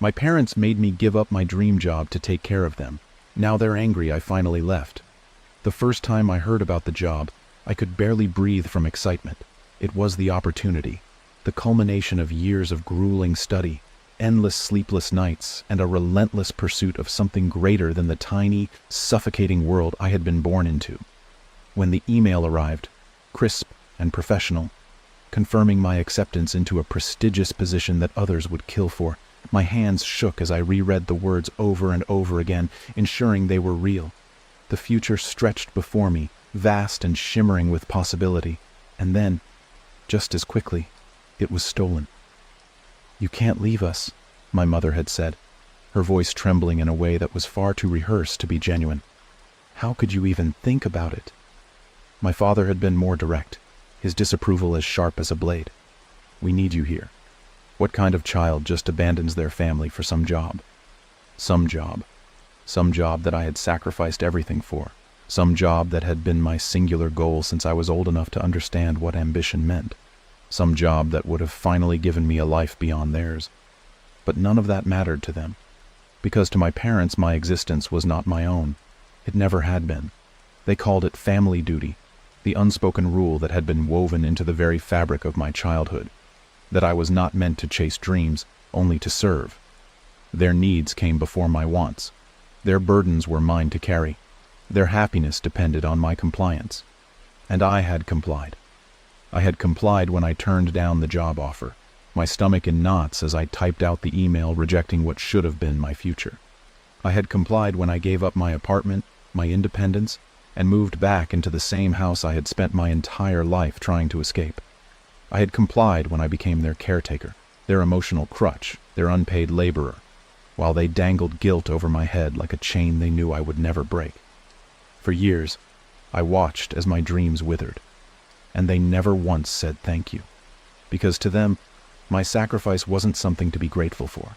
My parents made me give up my dream job to take care of them. Now they're angry I finally left. The first time I heard about the job, I could barely breathe from excitement. It was the opportunity, the culmination of years of grueling study, endless sleepless nights, and a relentless pursuit of something greater than the tiny, suffocating world I had been born into. When the email arrived, crisp and professional, confirming my acceptance into a prestigious position that others would kill for, my hands shook as I reread the words over and over again, ensuring they were real. The future stretched before me, vast and shimmering with possibility, and then, just as quickly, it was stolen. "You can't leave us," my mother had said, her voice trembling in a way that was far too rehearsed to be genuine. "How could you even think about it?" My father had been more direct, his disapproval as sharp as a blade. "We need you here. What kind of child just abandons their family for some job? Some job that I had sacrificed everything for. Some job that had been my singular goal since I was old enough to understand what ambition meant. Some job that would have finally given me a life beyond theirs. But none of that mattered to them, because to my parents my existence was not my own. It never had been. They called it family duty, the unspoken rule that had been woven into the very fabric of my childhood, that I was not meant to chase dreams, only to serve. Their needs came before my wants. Their burdens were mine to carry. Their happiness depended on my compliance. And I had complied. I had complied when I turned down the job offer, my stomach in knots as I typed out the email rejecting what should have been my future. I had complied when I gave up my apartment, my independence, and moved back into the same house I had spent my entire life trying to escape. I had complied when I became their caretaker, their emotional crutch, their unpaid laborer, while they dangled guilt over my head like a chain they knew I would never break. For years, I watched as my dreams withered, and they never once said thank you, because to them, my sacrifice wasn't something to be grateful for.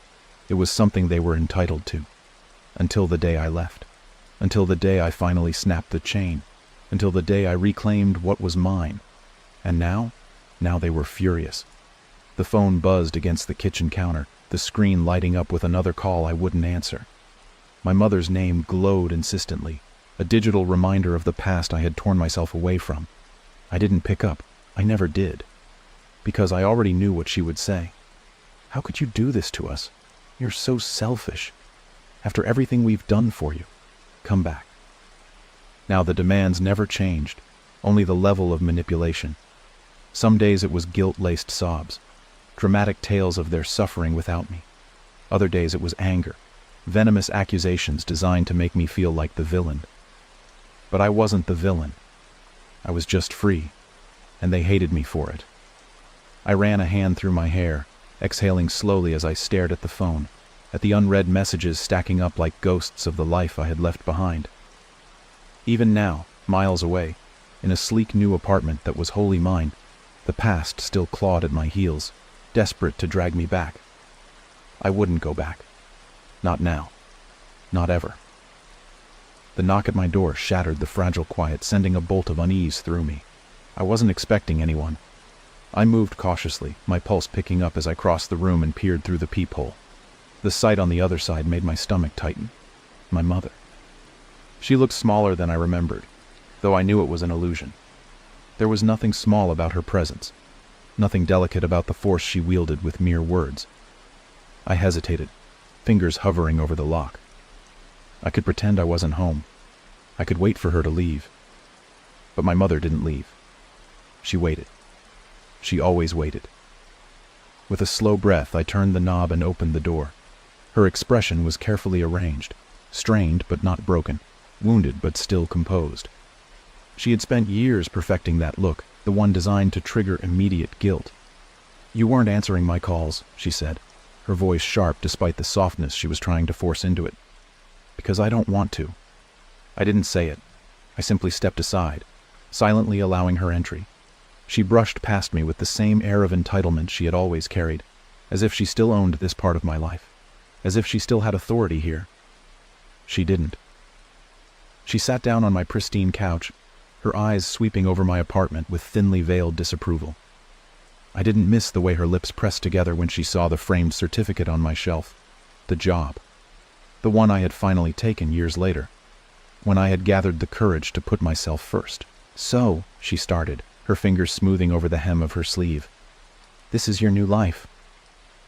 It was something they were entitled to, until the day I left, until the day I finally snapped the chain, until the day I reclaimed what was mine. And now they were furious. The phone buzzed against the kitchen counter, the screen lighting up with another call I wouldn't answer. My mother's name glowed insistently, a digital reminder of the past I had torn myself away from. I didn't pick up. I never did. Because I already knew what she would say. "How could you do this to us? You're so selfish. After everything we've done for you. Come back." Now the demands never changed, only the level of manipulation. Some days it was guilt-laced sobs, dramatic tales of their suffering without me. Other days it was anger, venomous accusations designed to make me feel like the villain. But I wasn't the villain. I was just free, and they hated me for it. I ran a hand through my hair, exhaling slowly as I stared at the phone, at the unread messages stacking up like ghosts of the life I had left behind. Even now, miles away, in a sleek new apartment that was wholly mine, the past still clawed at my heels, desperate to drag me back. I wouldn't go back. Not now. Not ever. The knock at my door shattered the fragile quiet, sending a bolt of unease through me. I wasn't expecting anyone. I moved cautiously, my pulse picking up as I crossed the room and peered through the peephole. The sight on the other side made my stomach tighten. My mother. She looked smaller than I remembered, though I knew it was an illusion. There was nothing small about her presence, nothing delicate about the force she wielded with mere words. I hesitated, fingers hovering over the lock. I could pretend I wasn't home. I could wait for her to leave. But my mother didn't leave. She waited. She always waited. With a slow breath, I turned the knob and opened the door. Her expression was carefully arranged, strained but not broken, wounded but still composed. She had spent years perfecting that look, the one designed to trigger immediate guilt. "You weren't answering my calls," she said, her voice sharp despite the softness she was trying to force into it. "Because I don't want to." I didn't say it. I simply stepped aside, silently allowing her entry. She brushed past me with the same air of entitlement she had always carried, as if she still owned this part of my life, as if she still had authority here. She didn't. She sat down on my pristine couch, her eyes sweeping over my apartment with thinly veiled disapproval. I didn't miss the way her lips pressed together when she saw the framed certificate on my shelf, The job. The one I had finally taken years later, when I had gathered the courage to put myself first. "So," she started, her fingers smoothing over the hem of her sleeve. "This is your new life."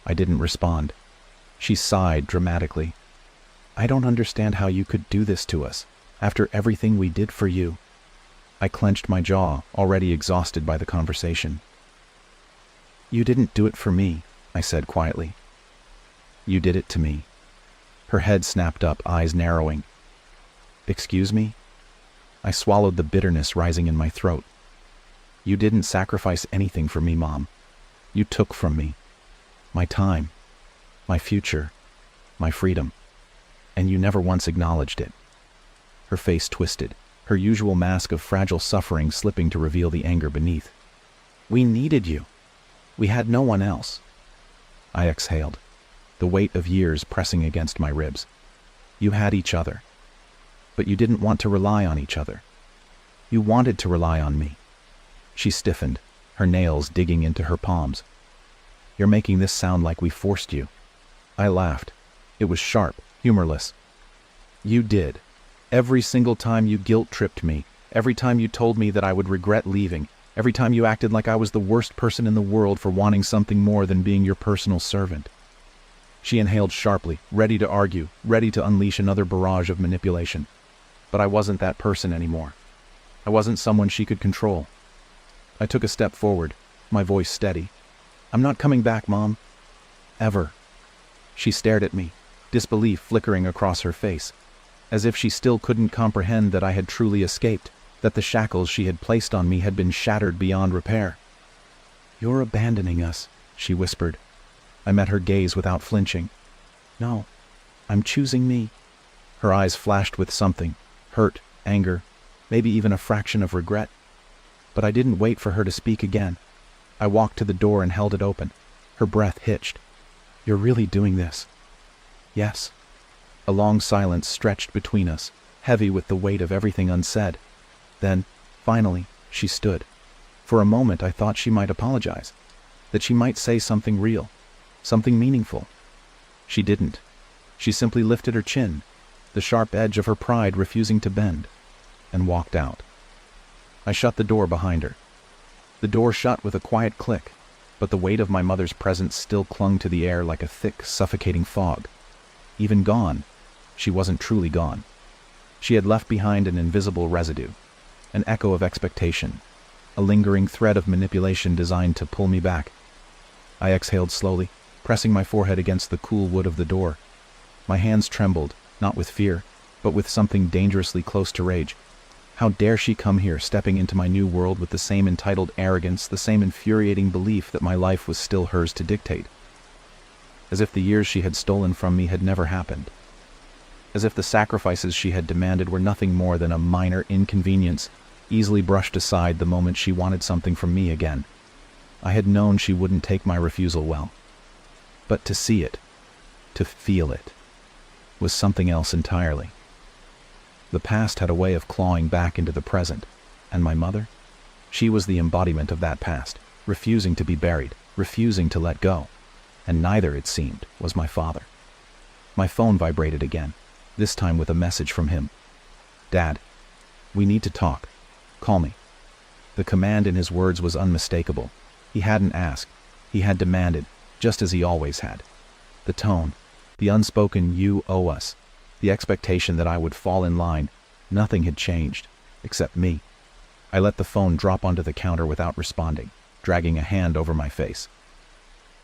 I didn't respond. She sighed dramatically. "I don't understand how you could do this to us, after everything we did for you." I clenched my jaw, already exhausted by the conversation. "You didn't do it for me," I said quietly. "You did it to me." Her head snapped up, eyes narrowing. "Excuse me?" I swallowed the bitterness rising in my throat. "You didn't sacrifice anything for me, Mom. You took from me my time, my future, my freedom, and you never once acknowledged it." Her face twisted, her usual mask of fragile suffering slipping to reveal the anger beneath. "We needed you. We had no one else." I exhaled, the weight of years pressing against my ribs. "You had each other. But you didn't want to rely on each other. You wanted to rely on me." She stiffened, her nails digging into her palms. "You're making this sound like we forced you." I laughed. It was sharp, humorless. "You did. Every single time you guilt-tripped me, every time you told me that I would regret leaving, every time you acted like I was the worst person in the world for wanting something more than being your personal servant." She inhaled sharply, ready to argue, ready to unleash another barrage of manipulation. But I wasn't that person anymore. I wasn't someone she could control. I took a step forward, my voice steady. "I'm not coming back, Mom. Ever." She stared at me, disbelief flickering across her face, as if she still couldn't comprehend that I had truly escaped, that the shackles she had placed on me had been shattered beyond repair. "You're abandoning us," she whispered. I met her gaze without flinching. "No, I'm choosing me." Her eyes flashed with something. Hurt, anger, maybe even a fraction of regret. But I didn't wait for her to speak again. I walked to the door and held it open. Her breath hitched. "You're really doing this?" "Yes." A long silence stretched between us, heavy with the weight of everything unsaid. Then, finally, she stood. For a moment I thought she might apologize, that she might say something real, something meaningful. She didn't. She simply lifted her chin, the sharp edge of her pride refusing to bend, and walked out. I shut the door behind her. The door shut with a quiet click, but the weight of my mother's presence still clung to the air like a thick, suffocating fog. Even gone, she wasn't truly gone. She had left behind an invisible residue, an echo of expectation, a lingering thread of manipulation designed to pull me back. I exhaled slowly, pressing my forehead against the cool wood of the door. My hands trembled, not with fear, but with something dangerously close to rage. How dare she come here, stepping into my new world with the same entitled arrogance, the same infuriating belief that my life was still hers to dictate. As if the years she had stolen from me had never happened. As if the sacrifices she had demanded were nothing more than a minor inconvenience, easily brushed aside the moment she wanted something from me again. I had known she wouldn't take my refusal well. But to see it, to feel it, was something else entirely. The past had a way of clawing back into the present, and my mother? She was the embodiment of that past, refusing to be buried, refusing to let go. And neither, it seemed, was my father. My phone vibrated again, this time with a message from him. "Dad, we need to talk. Call me." The command in his words was unmistakable. He hadn't asked, he had demanded, just as he always had. The tone, the unspoken "you owe us," the expectation that I would fall in line, nothing had changed, except me. I let the phone drop onto the counter without responding, dragging a hand over my face.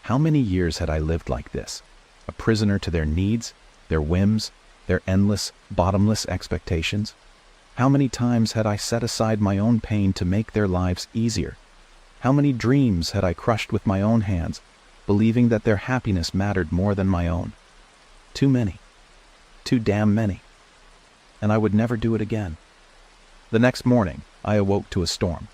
How many years had I lived like this, a prisoner to their needs, their whims, their endless, bottomless expectations? How many times had I set aside my own pain to make their lives easier? How many dreams had I crushed with my own hands, believing that their happiness mattered more than my own? Too many. Too damn many. And I would never do it again. The next morning, I awoke to a storm.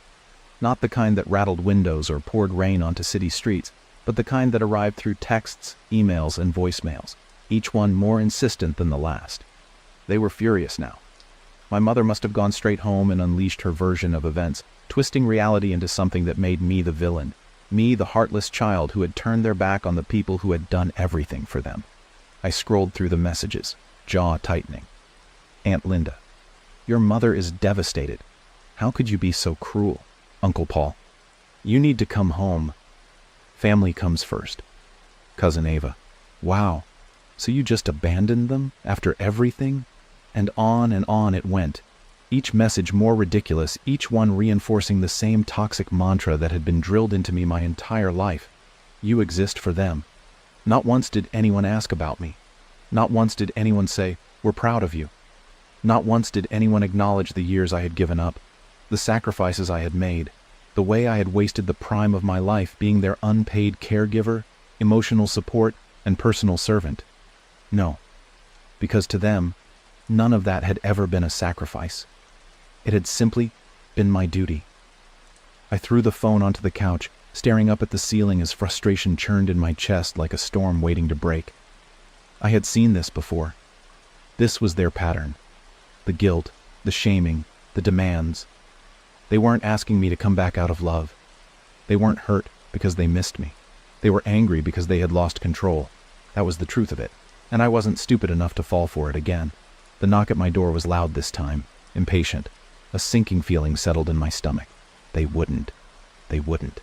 Not the kind that rattled windows or poured rain onto city streets, but the kind that arrived through texts, emails, and voicemails, each one more insistent than the last. They were furious now. My mother must have gone straight home and unleashed her version of events, twisting reality into something that made me the villain, me the heartless child who had turned their back on the people who had done everything for them. I scrolled through the messages, jaw tightening. Aunt Linda, your mother is devastated. How could you be so cruel? Uncle Paul, you need to come home. Family comes first. Cousin Ava, wow, so you just abandoned them after everything? And on it went. Each message more ridiculous, each one reinforcing the same toxic mantra that had been drilled into me my entire life. You exist for them. Not once did anyone ask about me. Not once did anyone say, we're proud of you. Not once did anyone acknowledge the years I had given up, the sacrifices I had made, the way I had wasted the prime of my life being their unpaid caregiver, emotional support, and personal servant. No, because to them, none of that had ever been a sacrifice. It had simply been my duty. I threw the phone onto the couch, staring up at the ceiling as frustration churned in my chest like a storm waiting to break. I had seen this before. This was their pattern. The guilt, the shaming, the demands. They weren't asking me to come back out of love. They weren't hurt because they missed me. They were angry because they had lost control. That was the truth of it, and I wasn't stupid enough to fall for it again. The knock at my door was loud this time, impatient. A sinking feeling settled in my stomach. They wouldn't. They wouldn't.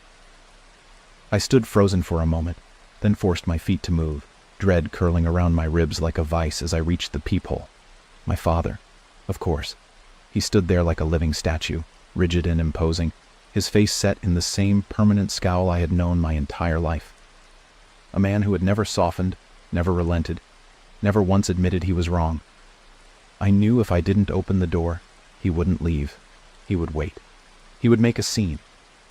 I stood frozen for a moment, then forced my feet to move, dread curling around my ribs like a vice as I reached the peephole. My father, of course. He stood there like a living statue, rigid and imposing, his face set in the same permanent scowl I had known my entire life. A man who had never softened, never relented, never once admitted he was wrong. I knew if I didn't open the door, he wouldn't leave. He would wait. He would make a scene.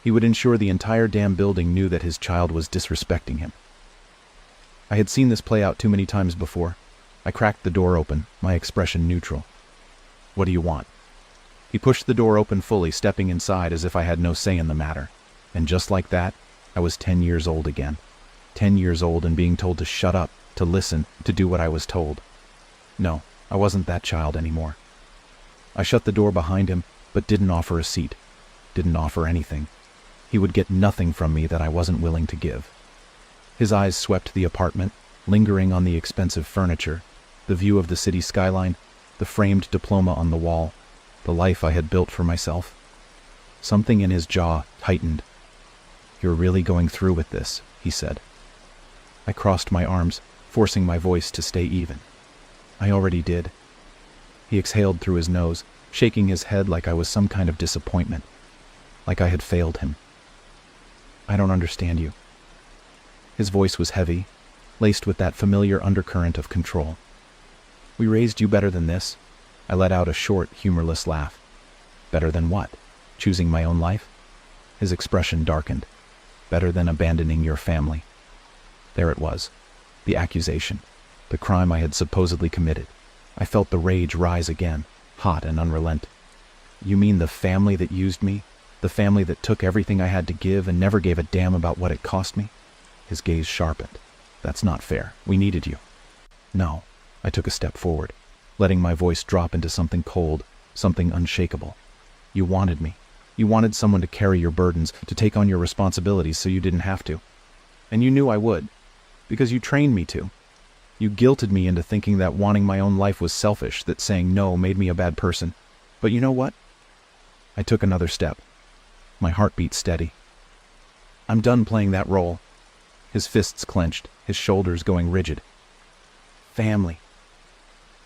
He would ensure the entire damn building knew that his child was disrespecting him. I had seen this play out too many times before. I cracked the door open, my expression neutral. What do you want? He pushed the door open fully, stepping inside as if I had no say in the matter. And just like that, I was 10 years old again. 10 years old and being told to shut up, to listen, to do what I was told. No, I wasn't that child anymore. I shut the door behind him, but didn't offer a seat. Didn't offer anything. He would get nothing from me that I wasn't willing to give. His eyes swept the apartment, lingering on the expensive furniture, the view of the city skyline, the framed diploma on the wall, the life I had built for myself. Something in his jaw tightened. You're really going through with this, he said. I crossed my arms, forcing my voice to stay even. I already did. He exhaled through his nose, shaking his head like I was some kind of disappointment, like I had failed him. I don't understand you. His voice was heavy, laced with that familiar undercurrent of control. We raised you better than this. I let out a short, humorless laugh. Better than what? Choosing my own life? His expression darkened. Better than abandoning your family. There it was. The accusation. The crime I had supposedly committed. I felt the rage rise again, hot and unrelenting. You mean the family that used me? The family that took everything I had to give and never gave a damn about what it cost me? His gaze sharpened. That's not fair. We needed you. No. I took a step forward, letting my voice drop into something cold, something unshakable. You wanted me. You wanted someone to carry your burdens, to take on your responsibilities so you didn't have to. And you knew I would, because you trained me to. You guilted me into thinking that wanting my own life was selfish, that saying no made me a bad person. But you know what? I took another step. My heart beat steady. I'm done playing that role. His fists clenched, his shoulders going rigid. Family.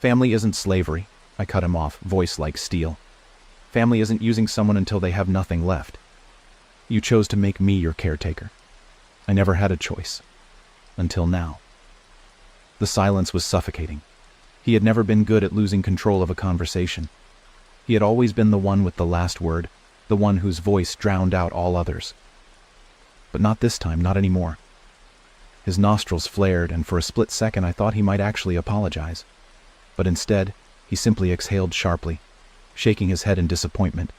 Family isn't slavery. I cut him off, voice like steel. Family isn't using someone until they have nothing left. You chose to make me your caretaker. I never had a choice. Until now. The silence was suffocating. He had never been good at losing control of a conversation. He had always been the one with the last word, the one whose voice drowned out all others. But not this time, not anymore. His nostrils flared, and for a split second I thought he might actually apologize. But instead, he simply exhaled sharply, shaking his head in disappointment.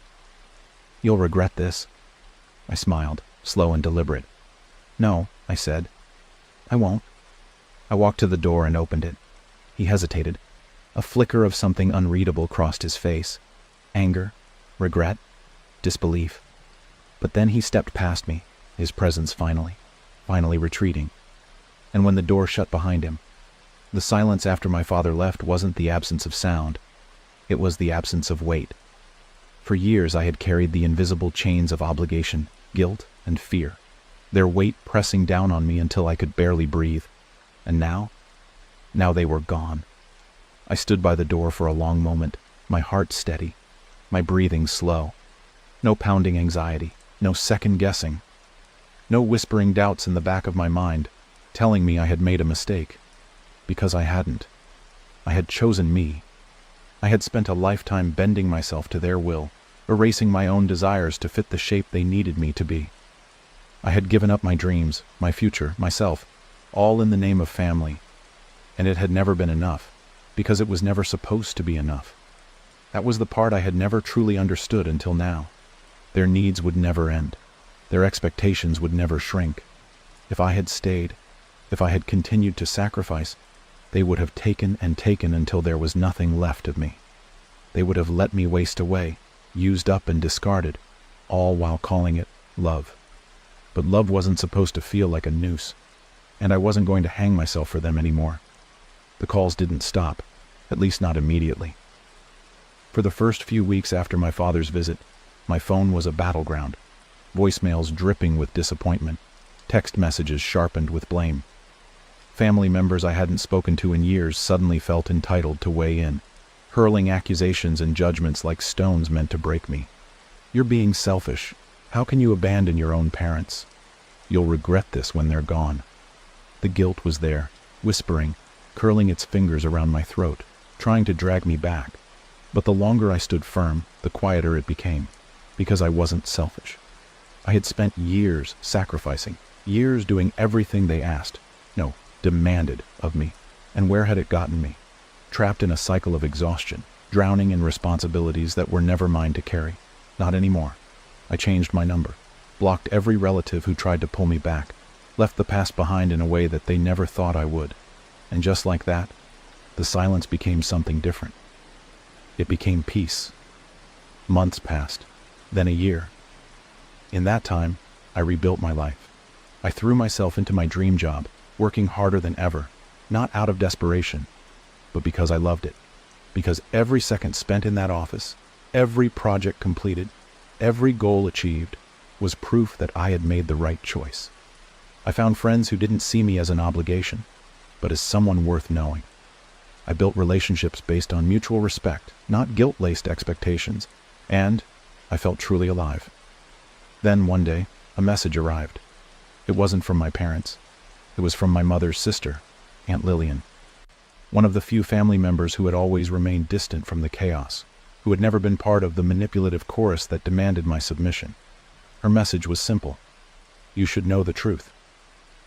You'll regret this. I smiled, slow and deliberate. No, I said. I won't. I walked to the door and opened it. He hesitated. A flicker of something unreadable crossed his face. Anger, regret, disbelief. But then he stepped past me, his presence finally retreating. And when the door shut behind him, The silence after my father left wasn't the absence of sound. It was the absence of weight. For years I had carried the invisible chains of obligation, guilt, and fear, their weight pressing down on me until I could barely breathe. And now they were gone. I stood by the door for a long moment, my heart steady, my breathing slow. No pounding anxiety, no second guessing, no whispering doubts in the back of my mind, telling me I had made a mistake. Because I hadn't. I had chosen me. I had spent a lifetime bending myself to their will, erasing my own desires to fit the shape they needed me to be. I had given up my dreams, my future, myself, all in the name of family. And it had never been enough, because it was never supposed to be enough. That was the part I had never truly understood until now. Their needs would never end. Their expectations would never shrink. If I had stayed, if I had continued to sacrifice, they would have taken and taken until there was nothing left of me. They would have let me waste away, used up and discarded, all while calling it love. But love wasn't supposed to feel like a noose, and I wasn't going to hang myself for them anymore. The calls didn't stop, at least not immediately. For the first few weeks after my father's visit, my phone was a battleground, voicemails dripping with disappointment, text messages sharpened with blame. Family members I hadn't spoken to in years suddenly felt entitled to weigh in, hurling accusations and judgments like stones meant to break me. "You're being selfish. How can you abandon your own parents? You'll regret this when they're gone." The guilt was there, whispering, curling its fingers around my throat, trying to drag me back. But the longer I stood firm, the quieter it became, because I wasn't selfish. I had spent years sacrificing, years doing everything they asked, no, demanded of me. And where had it gotten me? Trapped in a cycle of exhaustion, drowning in responsibilities that were never mine to carry. Not anymore. I changed my number, blocked every relative who tried to pull me back, left the past behind in a way that they never thought I would. And just like that, the silence became something different. It became peace. Months passed, then a year. In that time, I rebuilt my life. I threw myself into my dream job, working harder than ever, not out of desperation, but because I loved it. Because every second spent in that office, every project completed, every goal achieved, was proof that I had made the right choice. I found friends who didn't see me as an obligation, but as someone worth knowing. I built relationships based on mutual respect, not guilt-laced expectations, and I felt truly alive. Then one day, a message arrived. It wasn't from my parents. It was from my mother's sister, Aunt Lillian, one of the few family members who had always remained distant from the chaos, who had never been part of the manipulative chorus that demanded my submission. Her message was simple. "You should know the truth."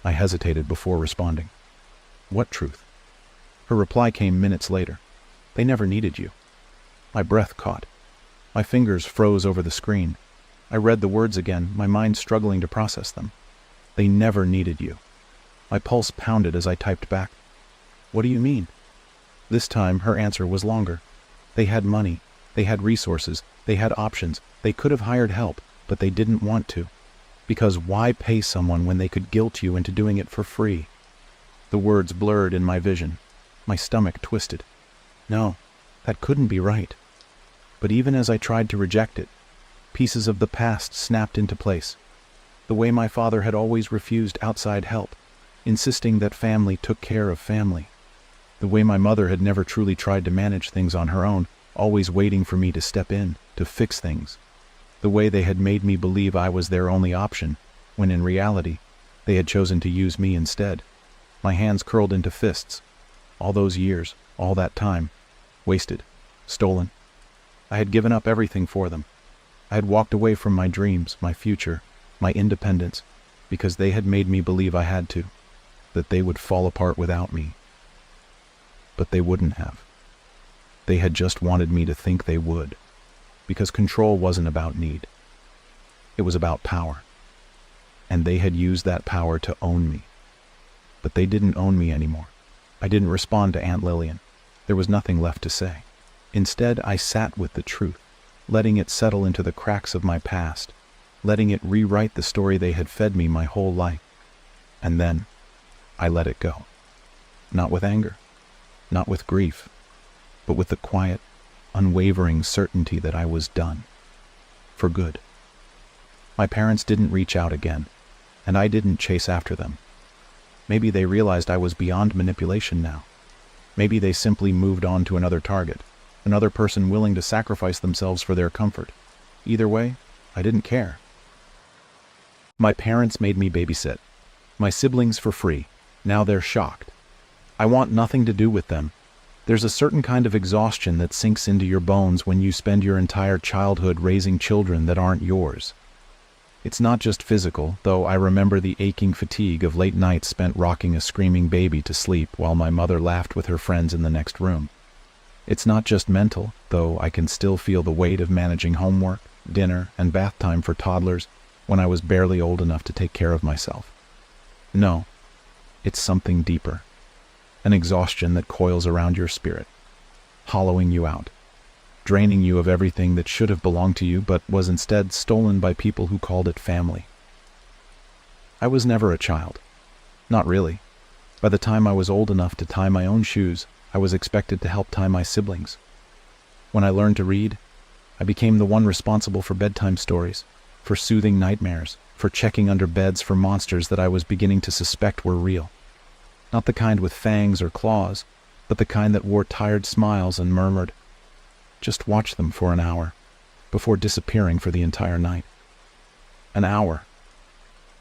I hesitated before responding. "What truth?" Her reply came minutes later. "They never needed you." My breath caught. My fingers froze over the screen. I read the words again, my mind struggling to process them. "They never needed you." My pulse pounded as I typed back. "What do you mean?" This time, her answer was longer. "They had money. They had resources. They had options. They could have hired help, but they didn't want to. Because why pay someone when they could guilt you into doing it for free?" The words blurred in my vision. My stomach twisted. No, that couldn't be right. But even as I tried to reject it, pieces of the past snapped into place. The way my father had always refused outside help, insisting that family took care of family. The way my mother had never truly tried to manage things on her own, always waiting for me to step in, to fix things. The way they had made me believe I was their only option, when in reality, they had chosen to use me instead. My hands curled into fists. All those years, all that time, wasted, stolen. I had given up everything for them. I had walked away from my dreams, my future, my independence, because they had made me believe I had to, that they would fall apart without me. But they wouldn't have. They had just wanted me to think they would, because control wasn't about need. It was about power. And they had used that power to own me. But they didn't own me anymore. I didn't respond to Aunt Lillian. There was nothing left to say. Instead, I sat with the truth, letting it settle into the cracks of my past, letting it rewrite the story they had fed me my whole life. And then, I let it go. Not with anger, not with grief, but with the quiet, unwavering certainty that I was done. For good. My parents didn't reach out again, and I didn't chase after them. Maybe they realized I was beyond manipulation now. Maybe they simply moved on to another target, another person willing to sacrifice themselves for their comfort. Either way, I didn't care. My parents made me babysit. My siblings for free. Now they're shocked. I want nothing to do with them. There's a certain kind of exhaustion that sinks into your bones when you spend your entire childhood raising children that aren't yours. It's not just physical, though I remember the aching fatigue of late nights spent rocking a screaming baby to sleep while my mother laughed with her friends in the next room. It's not just mental, though I can still feel the weight of managing homework, dinner, and bath time for toddlers when I was barely old enough to take care of myself. No, it's something deeper. An exhaustion that coils around your spirit, hollowing you out, draining you of everything that should have belonged to you but was instead stolen by people who called it family. I was never a child. Not really. By the time I was old enough to tie my own shoes, I was expected to help tie my siblings. When I learned to read, I became the one responsible for bedtime stories, for soothing nightmares, for checking under beds for monsters that I was beginning to suspect were real. Not the kind with fangs or claws, but the kind that wore tired smiles and murmured, "Just watch them for an hour," before disappearing for the entire night. An hour.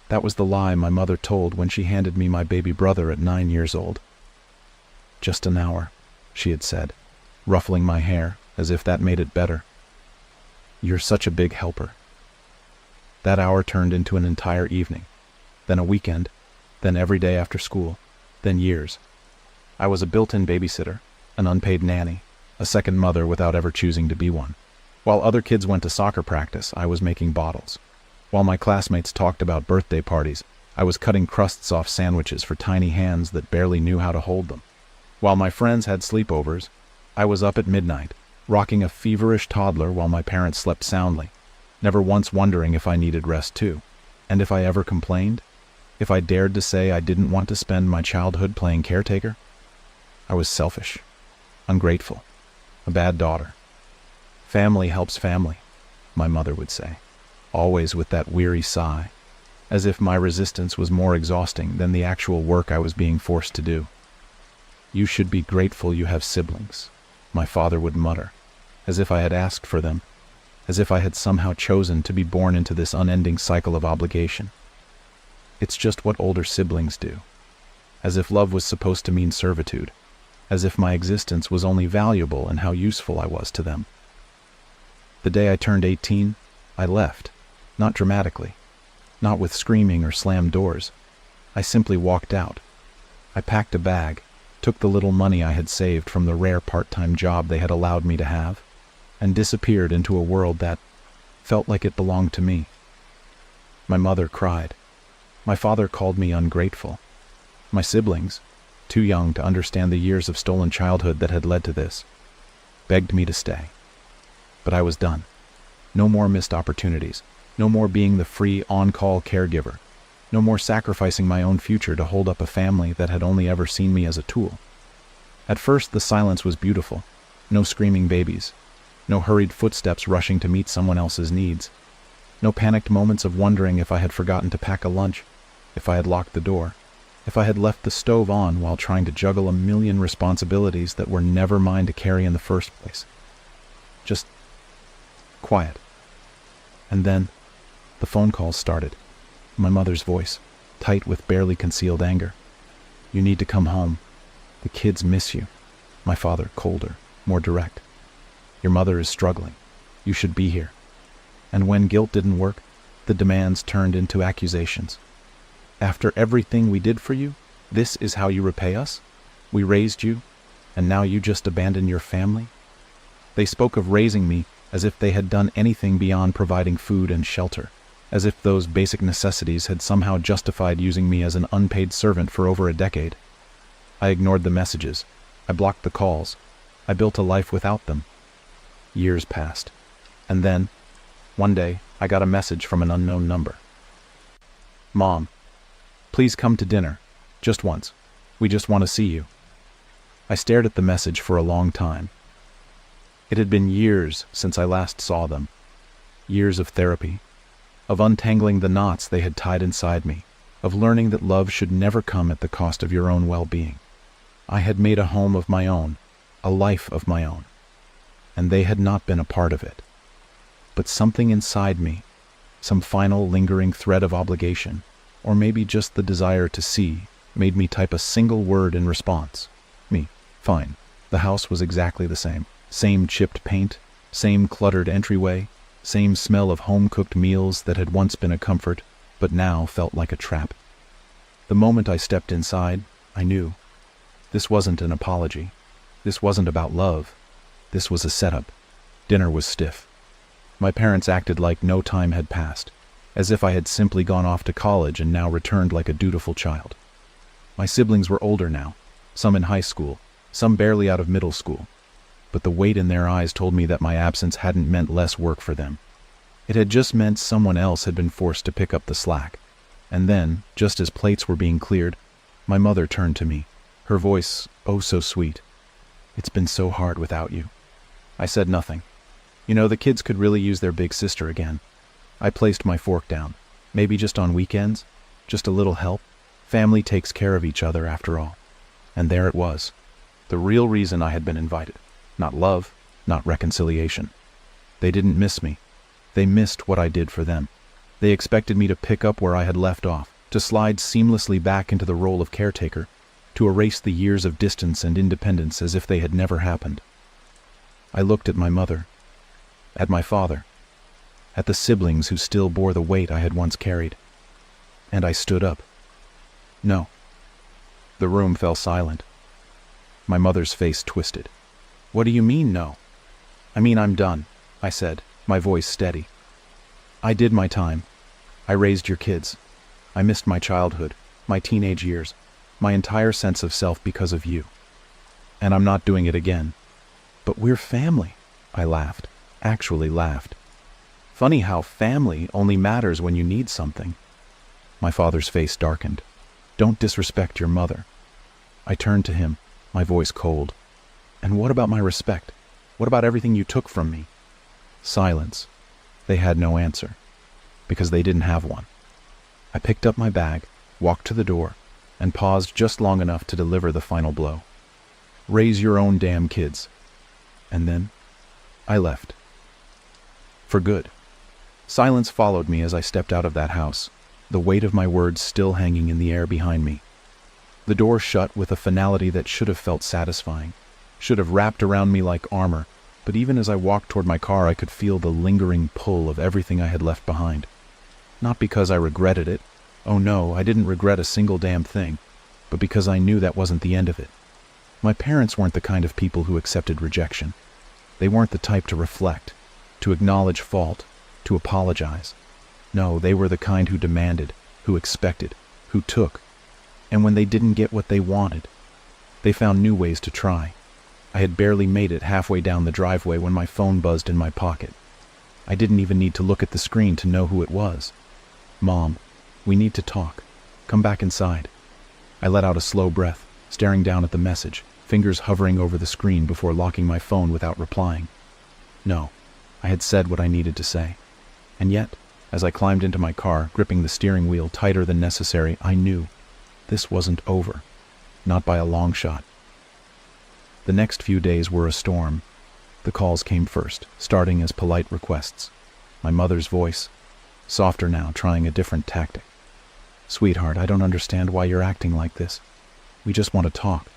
That was the lie my mother told when she handed me my baby brother at 9 years old. "Just an hour," she had said, ruffling my hair as if that made it better. "You're such a big helper." That hour turned into an entire evening, then a weekend, then every day after school, then years. I was a built-in babysitter, an unpaid nanny, a second mother without ever choosing to be one. While other kids went to soccer practice, I was making bottles. While my classmates talked about birthday parties, I was cutting crusts off sandwiches for tiny hands that barely knew how to hold them. While my friends had sleepovers, I was up at midnight, rocking a feverish toddler while my parents slept soundly, never once wondering if I needed rest too, and if I ever complained, if I dared to say I didn't want to spend my childhood playing caretaker. I was selfish, ungrateful, a bad daughter. "Family helps family," my mother would say, always with that weary sigh, as if my resistance was more exhausting than the actual work I was being forced to do. "You should be grateful you have siblings," my father would mutter, as if I had asked for them, as if I had somehow chosen to be born into this unending cycle of obligation. It's just what older siblings do, as if love was supposed to mean servitude, as if my existence was only valuable in how useful I was to them. The day I turned 18, I left, not dramatically, not with screaming or slammed doors. I simply walked out. I packed a bag, took the little money I had saved from the rare part-time job they had allowed me to have, and disappeared into a world that felt like it belonged to me. My mother cried. My father called me ungrateful. My siblings, too young to understand the years of stolen childhood that had led to this, begged me to stay. But I was done. No more missed opportunities. No more being the free, on-call caregiver. No more sacrificing my own future to hold up a family that had only ever seen me as a tool. At first, the silence was beautiful. No screaming babies. No hurried footsteps rushing to meet someone else's needs. No panicked moments of wondering if I had forgotten to pack a lunch, if I had locked the door, if I had left the stove on while trying to juggle a million responsibilities that were never mine to carry in the first place. Just quiet. And then, the phone calls started. My mother's voice, tight with barely concealed anger. "You need to come home. The kids miss you." My father, colder, more direct. "Your mother is struggling. You should be here." And when guilt didn't work, the demands turned into accusations. "After everything we did for you, this is how you repay us? We raised you, and now you just abandon your family?" They spoke of raising me as if they had done anything beyond providing food and shelter, as if those basic necessities had somehow justified using me as an unpaid servant for over a decade. I ignored the messages. I blocked the calls. I built a life without them. Years passed. And then, one day, I got a message from an unknown number. "Mom, please come to dinner. Just once. We just want to see you." I stared at the message for a long time. It had been years since I last saw them. Years of therapy, of untangling the knots they had tied inside me, of learning that love should never come at the cost of your own well-being. I had made a home of my own, a life of my own, and they had not been a part of it. But something inside me, some final lingering thread of obligation, or maybe just the desire to see, made me type a single word in response. Me. Fine. The house was exactly the same. Same chipped paint, same cluttered entryway, same smell of home-cooked meals that had once been a comfort, but now felt like a trap. The moment I stepped inside, I knew. This wasn't an apology. This wasn't about love. This was a setup. Dinner was stiff. My parents acted like no time had passed, as if I had simply gone off to college and now returned like a dutiful child. My siblings were older now, some in high school, some barely out of middle school, but the weight in their eyes told me that my absence hadn't meant less work for them. It had just meant someone else had been forced to pick up the slack. And then, just as plates were being cleared, my mother turned to me, her voice oh so sweet. "It's been so hard without you." I said nothing. You know, the kids could really use their big sister again. I placed my fork down. Maybe just on weekends? Just a little help? Family takes care of each other after all. And there it was. The real reason I had been invited. Not love, not reconciliation. They didn't miss me. They missed what I did for them. They expected me to pick up where I had left off, to slide seamlessly back into the role of caretaker, to erase the years of distance and independence as if they had never happened. I looked at my mother, at my father, at the siblings who still bore the weight I had once carried. And I stood up. No. The room fell silent. My mother's face twisted. "What do you mean, no?" "I mean, I'm done," I said, my voice steady. "I did my time. I raised your kids. I missed my childhood, my teenage years, my entire sense of self because of you. And I'm not doing it again." "But we're family," I laughed, actually laughed. Funny how family only matters when you need something. My father's face darkened. "Don't disrespect your mother." I turned to him, my voice cold. "And what about my respect? What about everything you took from me?" Silence. They had no answer, because they didn't have one. I picked up my bag, walked to the door, and paused just long enough to deliver the final blow. "Raise your own damn kids." And then I left. For good. Silence followed me as I stepped out of that house, the weight of my words still hanging in the air behind me. The door shut with a finality that should have felt satisfying, should have wrapped around me like armor, but even as I walked toward my car I could feel the lingering pull of everything I had left behind. Not because I regretted it. Oh no, I didn't regret a single damn thing, but because I knew that wasn't the end of it. My parents weren't the kind of people who accepted rejection. They weren't the type to reflect, to acknowledge fault, to apologize. No, they were the kind who demanded, who expected, who took. And when they didn't get what they wanted, they found new ways to try. I had barely made it halfway down the driveway when my phone buzzed in my pocket. I didn't even need to look at the screen to know who it was. "Mom, we need to talk. Come back inside." I let out a slow breath, staring down at the message, fingers hovering over the screen before locking my phone without replying. No, I had said what I needed to say. And yet, as I climbed into my car, gripping the steering wheel tighter than necessary, I knew this wasn't over. Not by a long shot. The next few days were a storm. The calls came first, starting as polite requests. My mother's voice, softer now, trying a different tactic. "Sweetheart, I don't understand why you're acting like this. We just want to talk."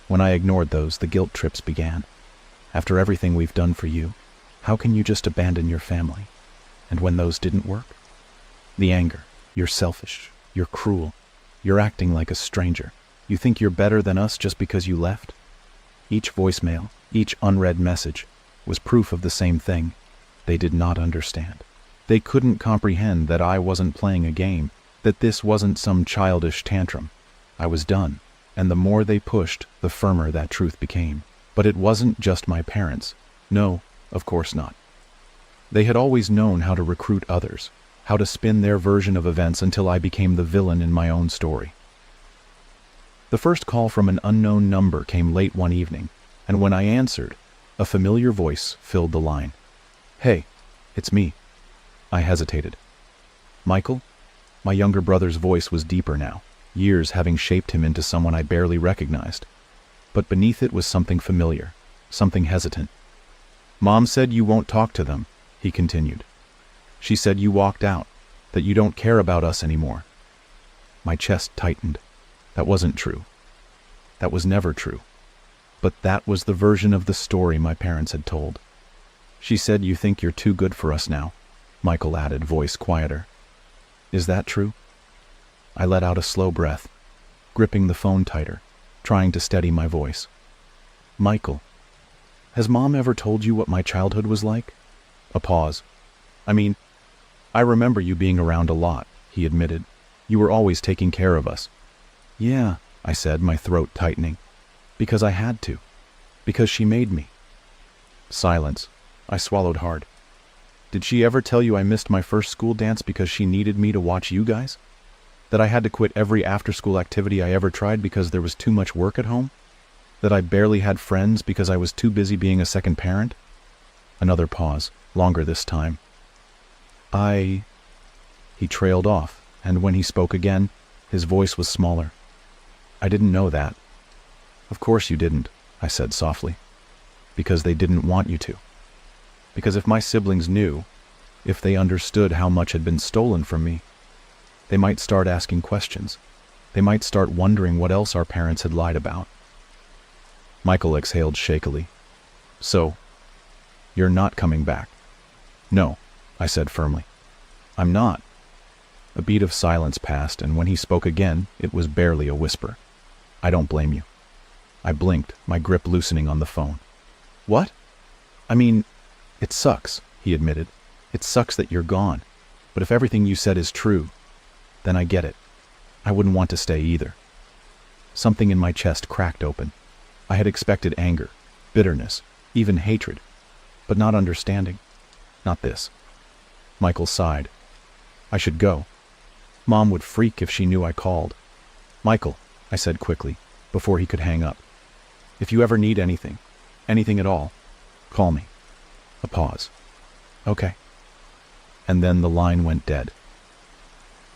When I ignored those, the guilt trips began. After everything we've done for you, how can you just abandon your family? And when those didn't work? The anger. "You're selfish. You're cruel. You're acting like a stranger. You think you're better than us just because you left?" Each voicemail, each unread message, was proof of the same thing. They did not understand. They couldn't comprehend that I wasn't playing a game, that this wasn't some childish tantrum. I was done, and the more they pushed, the firmer that truth became. But it wasn't just my parents. No, of course not. They had always known how to recruit others, how to spin their version of events until I became the villain in my own story. The first call from an unknown number came late one evening, and when I answered, a familiar voice filled the line. "Hey, it's me." I hesitated. "Michael?" My younger brother's voice was deeper now, years having shaped him into someone I barely recognized. But beneath it was something familiar, something hesitant. "Mom said you won't talk to them," he continued. "She said you walked out, that you don't care about us anymore." My chest tightened. That wasn't true. That was never true. But that was the version of the story my parents had told. "She said you think you're too good for us now," Michael added, voice quieter. "Is that true?" I let out a slow breath, gripping the phone tighter, trying to steady my voice. "Michael, has Mom ever told you what my childhood was like?" A pause. "I mean, I remember you being around a lot," he admitted. "You were always taking care of us." "Yeah," I said, my throat tightening. "Because I had to. Because she made me." Silence. I swallowed hard. "Did she ever tell you I missed my first school dance because she needed me to watch you guys? That I had to quit every after-school activity I ever tried because there was too much work at home? That I barely had friends because I was too busy being a second parent?" Another pause, longer this time. He trailed off, and when he spoke again, his voice was smaller. "I didn't know that." "Of course you didn't," I said softly. "Because they didn't want you to. Because if my siblings knew, if they understood how much had been stolen from me, they might start asking questions. They might start wondering what else our parents had lied about." Michael exhaled shakily. "So, you're not coming back?" "No," I said firmly. "I'm not." A beat of silence passed, and when he spoke again, it was barely a whisper. "I don't blame you." I blinked, my grip loosening on the phone. "What?" "I mean, it sucks," he admitted. "It sucks that you're gone. But if everything you said is true, then I get it. I wouldn't want to stay either." Something in my chest cracked open. I had expected anger, bitterness, even hatred, but not understanding. Not this. Michael sighed. "I should go. Mom would freak if she knew I called." "Michael," I said quickly, before he could hang up. "If you ever need anything, anything at all, call me." A pause. "Okay." And then the line went dead.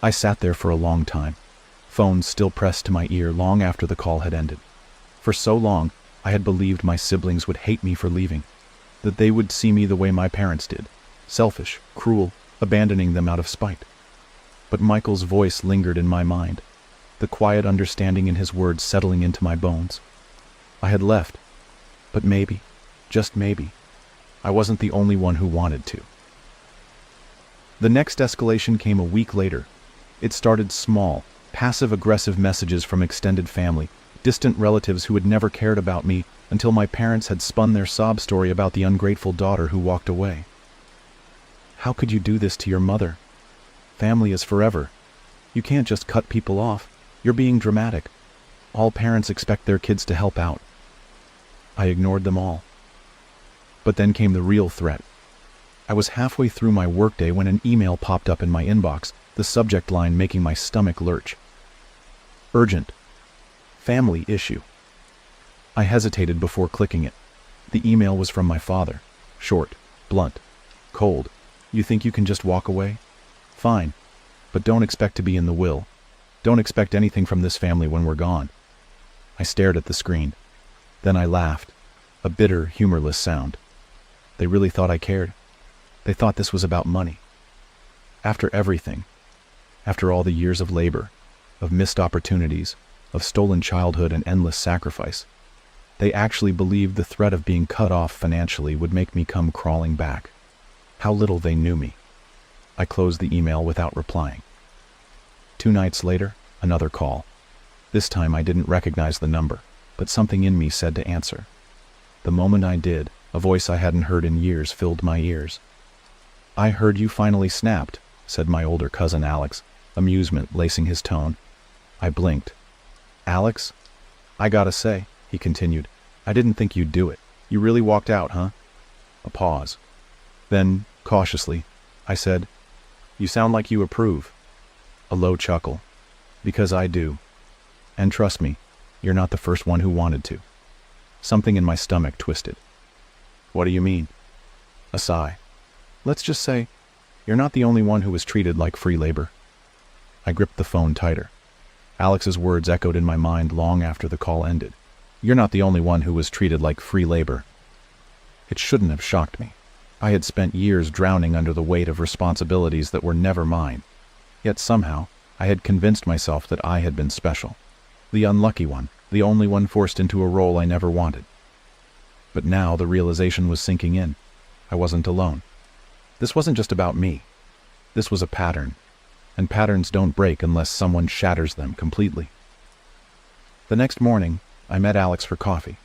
I sat there for a long time, phone still pressed to my ear long after the call had ended. For so long, I had believed my siblings would hate me for leaving, that they would see me the way my parents did, selfish, cruel, abandoning them out of spite. But Michael's voice lingered in my mind, the quiet understanding in his words settling into my bones. I had left, but maybe, just maybe, I wasn't the only one who wanted to. The next escalation came a week later. It started small, passive-aggressive messages from extended family, distant relatives who had never cared about me until my parents had spun their sob story about the ungrateful daughter who walked away. "How could you do this to your mother? Family is forever. You can't just cut people off. You're being dramatic. All parents expect their kids to help out." I ignored them all. But then came the real threat. I was halfway through my workday when an email popped up in my inbox, the subject line making my stomach lurch. "Urgent. Family issue." I hesitated before clicking it. The email was from my father. Short, blunt, cold. "You think you can just walk away? Fine. But don't expect to be in the will. Don't expect anything from this family when we're gone." I stared at the screen. Then I laughed. A bitter, humorless sound. They really thought I cared. They thought this was about money. After everything, after all the years of labor, of missed opportunities, of stolen childhood and endless sacrifice, they actually believed the threat of being cut off financially would make me come crawling back. How little they knew me. I closed the email without replying. 2 nights later, another call. This time I didn't recognize the number, but something in me said to answer. The moment I did, a voice I hadn't heard in years filled my ears. "I heard you finally snapped," said my older cousin Alex, amusement lacing his tone. I blinked. "Alex? I gotta say," he continued, "I didn't think you'd do it. You really walked out, huh?" A pause. Then, cautiously, I said, "You sound like you approve." A low chuckle. "Because I do. And trust me, You're not the first one who wanted to. Something in my stomach twisted. What do you mean? A sigh. Let's just say, you're not the only one who was treated like free labor. I gripped the phone tighter. Alex's words echoed in my mind long after the call ended. You're not the only one who was treated like free labor. It shouldn't have shocked me. I had spent years drowning under the weight of responsibilities that were never mine. Yet somehow, I had convinced myself that I had been special. The unlucky one, the only one forced into a role I never wanted. But now the realization was sinking in. I wasn't alone. This wasn't just about me. This was a pattern, and patterns don't break unless someone shatters them completely. The next morning, I met Alex for coffee.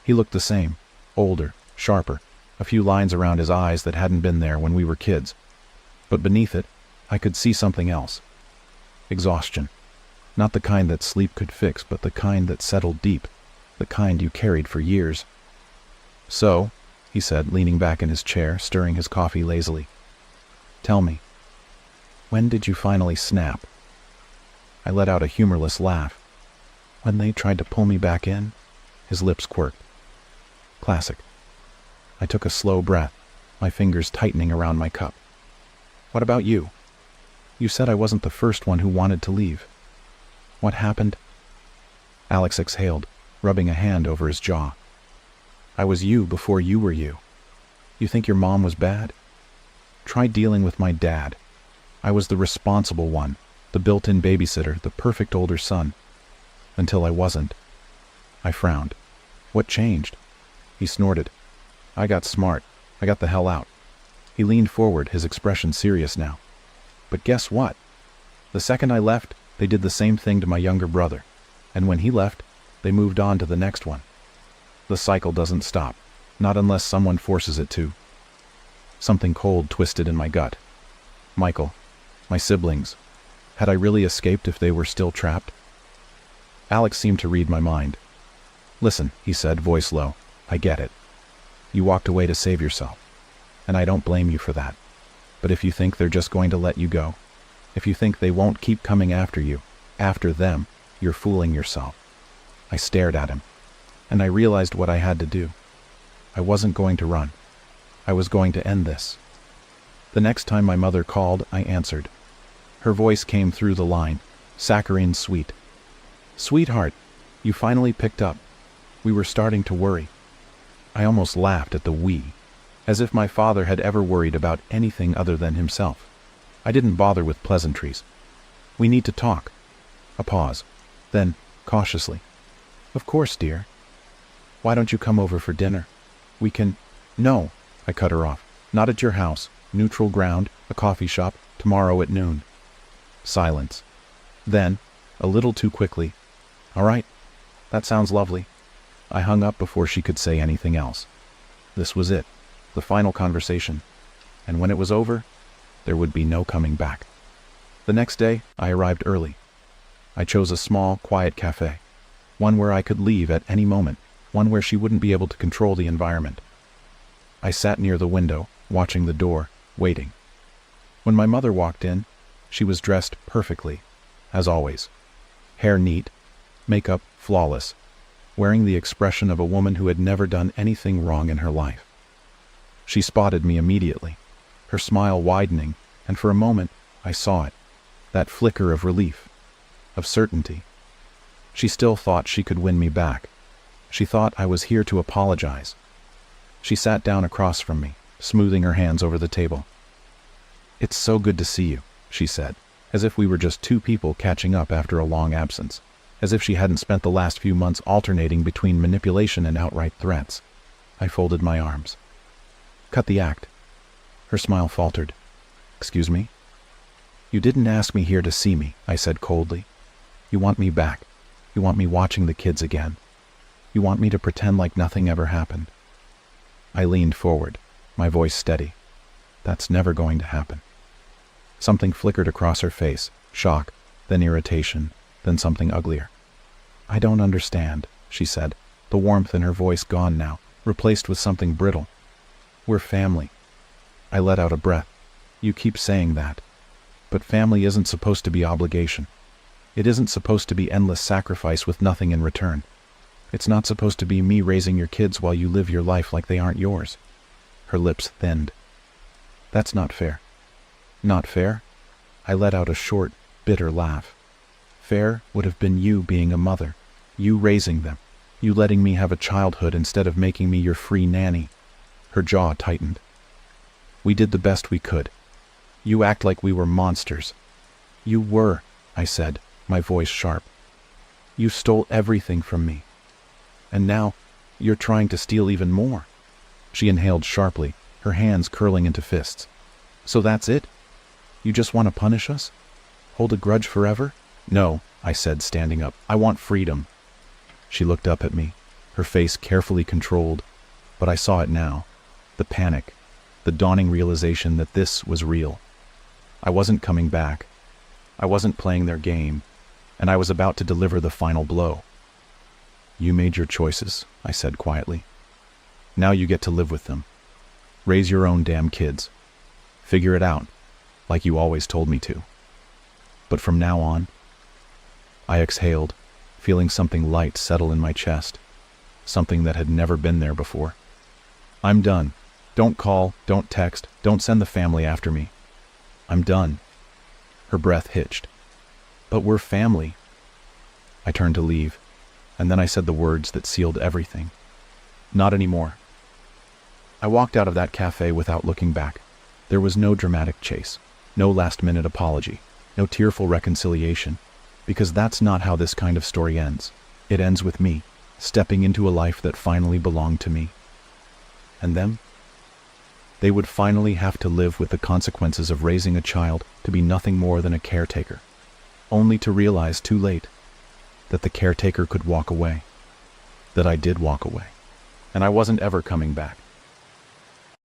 He looked the same, older, sharper, a few lines around his eyes that hadn't been there when we were kids. But beneath it, I could see something else. Exhaustion. Not the kind that sleep could fix, but the kind that settled deep, the kind you carried for years. So, he said, leaning back in his chair, stirring his coffee lazily. Tell me, when did you finally snap? I let out a humorless laugh. When they tried to pull me back in? His lips quirked. Classic. I took a slow breath, my fingers tightening around my cup. What about you? You said I wasn't the first one who wanted to leave. What happened? Alex exhaled, rubbing a hand over his jaw. I was you before you were you. You think your mom was bad? Try dealing with my dad. I was the responsible one, the built-in babysitter, the perfect older son. Until I wasn't. I frowned. What changed? He snorted. I got smart. I got the hell out. He leaned forward, his expression serious now. But guess what? The second I left, they did the same thing to my younger brother. And when he left, they moved on to the next one. The cycle doesn't stop, not unless someone forces it to. Something cold twisted in my gut. Michael, my siblings. Had I really escaped if they were still trapped? Alex seemed to read my mind. Listen, he said, voice low, I get it. You walked away to save yourself, and I don't blame you for that. But if you think they're just going to let you go, if you think they won't keep coming after you, after them, you're fooling yourself. I stared at him, and I realized what I had to do. I wasn't going to run. I was going to end this. The next time my mother called, I answered. Her voice came through the line, saccharine sweet. Sweetheart, you finally picked up. We were starting to worry. I almost laughed at the we, as if my father had ever worried about anything other than himself. I didn't bother with pleasantries. We need to talk. A pause. Then, cautiously. Of course, dear. Why don't you come over for dinner? We can... No, I cut her off. Not at your house. Neutral ground, a coffee shop, tomorrow at noon. Silence. Then, a little too quickly, all right, that sounds lovely. I hung up before she could say anything else. This was it, the final conversation. And when it was over, there would be no coming back. The next day, I arrived early. I chose a small, quiet cafe. One where I could leave at any moment, one where she wouldn't be able to control the environment. I sat near the window, watching the door, waiting. When my mother walked in, she was dressed perfectly, as always. Hair neat, makeup flawless, wearing the expression of a woman who had never done anything wrong in her life. She spotted me immediately, her smile widening, and for a moment I saw it, that flicker of relief, of certainty. She still thought she could win me back. She thought I was here to apologize. She sat down across from me, smoothing her hands over the table. It's so good to see you, she said, as if we were just two people catching up after a long absence, as if she hadn't spent the last few months alternating between manipulation and outright threats. I folded my arms. Cut the act. Her smile faltered. Excuse me? You didn't ask me here to see me, I said coldly. You want me back. You want me watching the kids again. You want me to pretend like nothing ever happened. I leaned forward, my voice steady. That's never going to happen. Something flickered across her face, shock, then irritation, then something uglier. I don't understand, she said, the warmth in her voice gone now, replaced with something brittle. We're family. I let out a breath. You keep saying that. But family isn't supposed to be obligation. It isn't supposed to be endless sacrifice with nothing in return. It's not supposed to be me raising your kids while you live your life like they aren't yours. Her lips thinned. That's not fair. Not fair? I let out a short, bitter laugh. Fair would have been you being a mother, you raising them, you letting me have a childhood instead of making me your free nanny. Her jaw tightened. We did the best we could. You act like we were monsters. You were, I said, my voice sharp. You stole everything from me. And now, you're trying to steal even more. She inhaled sharply, her hands curling into fists. So that's it? You just want to punish us? Hold a grudge forever? No, I said, standing up. I want freedom. She looked up at me, her face carefully controlled, but I saw it now. The panic, the dawning realization that this was real. I wasn't coming back. I wasn't playing their game, and I was about to deliver the final blow. You made your choices, I said quietly. Now you get to live with them. Raise your own damn kids. Figure it out, like you always told me to. But from now on, I exhaled, feeling something light settle in my chest, something that had never been there before. I'm done. Don't call, don't text, don't send the family after me. I'm done. Her breath hitched. But we're family. I turned to leave, and then I said the words that sealed everything. Not anymore. I walked out of that cafe without looking back. There was no dramatic chase, no last-minute apology, no tearful reconciliation, because that's not how this kind of story ends. It ends with me, stepping into a life that finally belonged to me. And them? They would finally have to live with the consequences of raising a child to be nothing more than a caretaker, only to realize too late that the caretaker could walk away, that I did walk away, and I wasn't ever coming back.